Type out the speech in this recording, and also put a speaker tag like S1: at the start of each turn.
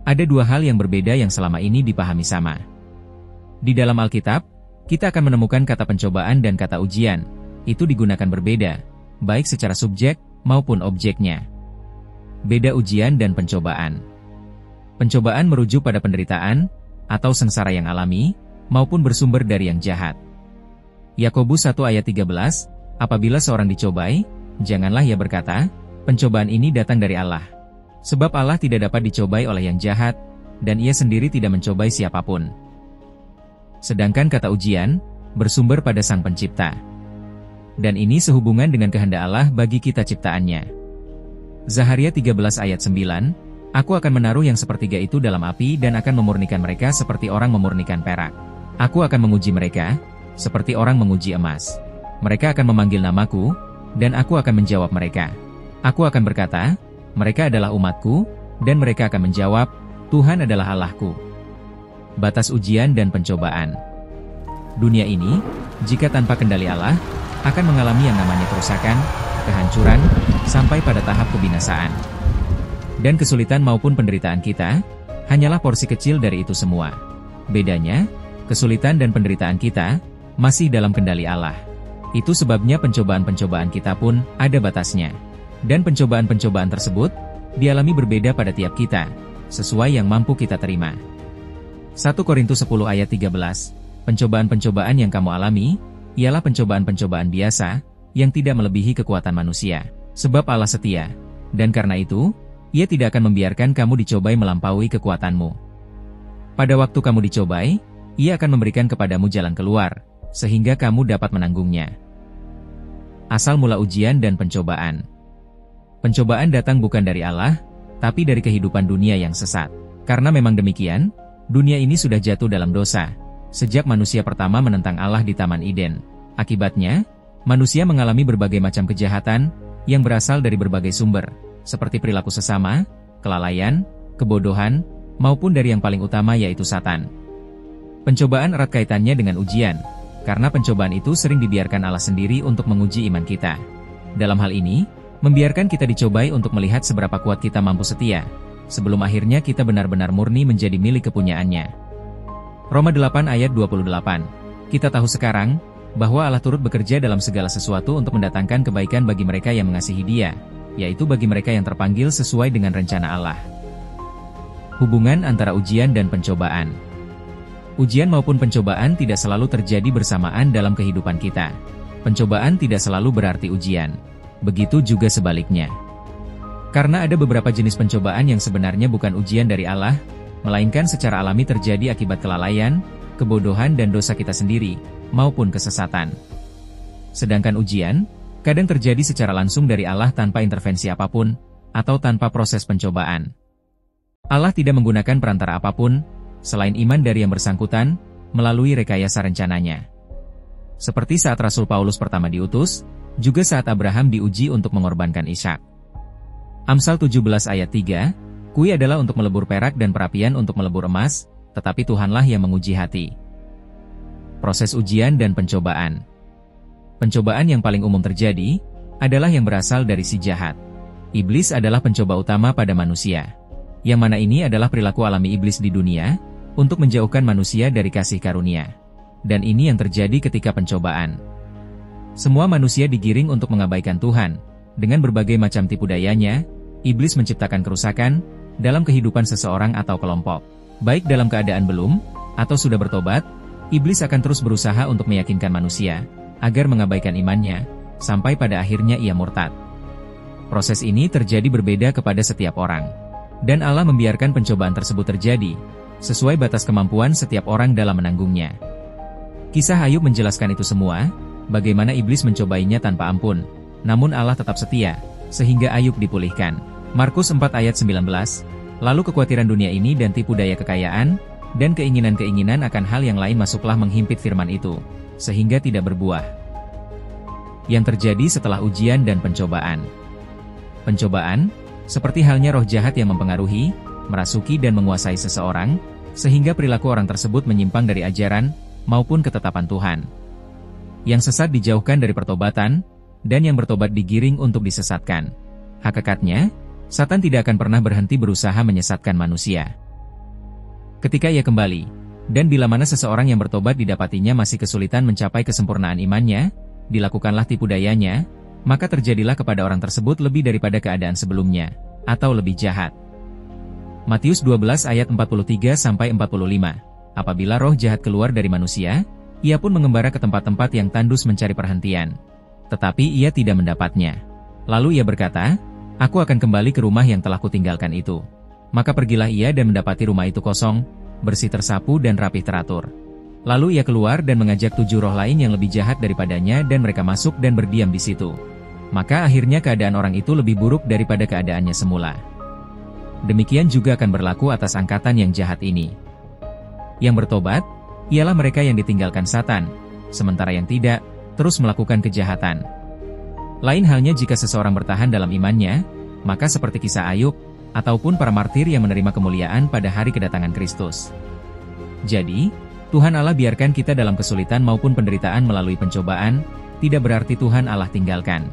S1: Ada dua hal yang berbeda yang selama ini dipahami sama. Di dalam Alkitab, kita akan menemukan kata pencobaan dan kata ujian. Itu digunakan berbeda, baik secara subjek maupun objeknya. Beda ujian dan pencobaan. Pencobaan merujuk pada penderitaan, atau sengsara yang alami, maupun bersumber dari yang jahat. Yakobus 1 ayat 13, apabila seorang dicobai, janganlah ia berkata, pencobaan ini datang dari Allah. Sebab Allah tidak dapat dicobai oleh yang jahat, dan ia sendiri tidak mencobai siapapun. Sedangkan kata ujian, bersumber pada Sang Pencipta. Dan ini sehubungan dengan kehendak Allah bagi kita ciptaannya. Zaharia 13 ayat 9, Aku akan menaruh yang sepertiga itu dalam api dan akan memurnikan mereka seperti orang memurnikan perak. Aku akan menguji mereka, seperti orang menguji emas. Mereka akan memanggil namaku, dan aku akan menjawab mereka. Aku akan berkata, mereka adalah umatku, dan mereka akan menjawab, Tuhan adalah Allahku. Batas ujian dan pencobaan. Dunia ini, jika tanpa kendali Allah, akan mengalami yang namanya kerusakan, kehancuran, sampai pada tahap kebinasaan. Dan kesulitan maupun penderitaan kita, hanyalah porsi kecil dari itu semua. Bedanya, kesulitan dan penderitaan kita, masih dalam kendali Allah. Itu sebabnya pencobaan-pencobaan kita pun, ada batasnya. Dan pencobaan-pencobaan tersebut, dialami berbeda pada tiap kita, sesuai yang mampu kita terima. 1 Korintus 10 ayat 13, pencobaan-pencobaan yang kamu alami, ialah pencobaan-pencobaan biasa, yang tidak melebihi kekuatan manusia. Sebab Allah setia, dan karena itu, Ia tidak akan membiarkan kamu dicobai melampaui kekuatanmu. Pada waktu kamu dicobai, Ia akan memberikan kepadamu jalan keluar, sehingga kamu dapat menanggungnya. Asal mula ujian dan pencobaan. Pencobaan datang bukan dari Allah, tapi dari kehidupan dunia yang sesat. Karena memang demikian, dunia ini sudah jatuh dalam dosa, sejak manusia pertama menentang Allah di Taman Eden. Akibatnya, manusia mengalami berbagai macam kejahatan, yang berasal dari berbagai sumber, seperti perilaku sesama, kelalaian, kebodohan, maupun dari yang paling utama yaitu Satan. Pencobaan erat kaitannya dengan ujian, karena pencobaan itu sering dibiarkan Allah sendiri untuk menguji iman kita. Dalam hal ini, membiarkan kita dicobai untuk melihat seberapa kuat kita mampu setia, sebelum akhirnya kita benar-benar murni menjadi milik kepunyaannya. Roma 8 ayat 28. Kita tahu sekarang, bahwa Allah turut bekerja dalam segala sesuatu untuk mendatangkan kebaikan bagi mereka yang mengasihi Dia, yaitu bagi mereka yang terpanggil sesuai dengan rencana Allah. Hubungan antara ujian dan pencobaan. Ujian maupun pencobaan tidak selalu terjadi bersamaan dalam kehidupan kita. Pencobaan tidak selalu berarti ujian. Begitu juga sebaliknya. Karena ada beberapa jenis pencobaan yang sebenarnya bukan ujian dari Allah, melainkan secara alami terjadi akibat kelalaian, kebodohan dan dosa kita sendiri, maupun kesesatan. Sedangkan ujian, kadang terjadi secara langsung dari Allah tanpa intervensi apapun, atau tanpa proses pencobaan. Allah tidak menggunakan perantara apapun, selain iman dari yang bersangkutan, melalui rekayasa rencananya. Seperti saat Rasul Paulus pertama diutus, juga saat Abraham diuji untuk mengorbankan Ishak. Amsal 17 ayat 3, Kui adalah untuk melebur perak dan perapian untuk melebur emas, tetapi Tuhanlah yang menguji hati. Proses ujian dan pencobaan. Pencobaan yang paling umum terjadi, adalah yang berasal dari si jahat. Iblis adalah pencoba utama pada manusia. Yang mana ini adalah perilaku alami iblis di dunia, untuk menjauhkan manusia dari kasih karunia. Dan ini yang terjadi ketika pencobaan. Semua manusia digiring untuk mengabaikan Tuhan. Dengan berbagai macam tipu dayanya, iblis menciptakan kerusakan dalam kehidupan seseorang atau kelompok. Baik dalam keadaan belum, atau sudah bertobat, iblis akan terus berusaha untuk meyakinkan manusia, agar mengabaikan imannya, sampai pada akhirnya ia murtad. Proses ini terjadi berbeda kepada setiap orang. Dan Allah membiarkan pencobaan tersebut terjadi, sesuai batas kemampuan setiap orang dalam menanggungnya. Kisah Ayub menjelaskan itu semua, bagaimana iblis mencobainya tanpa ampun, namun Allah tetap setia, sehingga Ayub dipulihkan. Markus 4 ayat 19, lalu kekhawatiran dunia ini dan tipu daya kekayaan, dan keinginan-keinginan akan hal yang lain masuklah menghimpit firman itu, sehingga tidak berbuah. Yang terjadi setelah ujian dan pencobaan. Pencobaan, seperti halnya roh jahat yang mempengaruhi, merasuki dan menguasai seseorang, sehingga perilaku orang tersebut menyimpang dari ajaran, maupun ketetapan Tuhan. Yang sesat dijauhkan dari pertobatan, dan yang bertobat digiring untuk disesatkan. Hakikatnya, Satan tidak akan pernah berhenti berusaha menyesatkan manusia. Ketika ia kembali, dan bila mana seseorang yang bertobat didapatinya masih kesulitan mencapai kesempurnaan imannya, dilakukanlah tipu dayanya, maka terjadilah kepada orang tersebut lebih daripada keadaan sebelumnya, atau lebih jahat. Matius 12 ayat 43-45. Apabila roh jahat keluar dari manusia, ia pun mengembara ke tempat-tempat yang tandus mencari perhentian. Tetapi ia tidak mendapatnya. Lalu ia berkata, "Aku akan kembali ke rumah yang telah kutinggalkan itu." Maka pergilah ia dan mendapati rumah itu kosong, bersih tersapu dan rapih teratur. Lalu ia keluar dan mengajak 7 roh lain yang lebih jahat daripadanya dan mereka masuk dan berdiam di situ. Maka akhirnya keadaan orang itu lebih buruk daripada keadaannya semula. Demikian juga akan berlaku atas angkatan yang jahat ini. Yang bertobat, ialah mereka yang ditinggalkan Satan, sementara yang tidak, terus melakukan kejahatan. Lain halnya jika seseorang bertahan dalam imannya, maka seperti kisah Ayub, ataupun para martir yang menerima kemuliaan pada hari kedatangan Kristus. Jadi, Tuhan Allah biarkan kita dalam kesulitan maupun penderitaan melalui pencobaan, tidak berarti Tuhan Allah tinggalkan.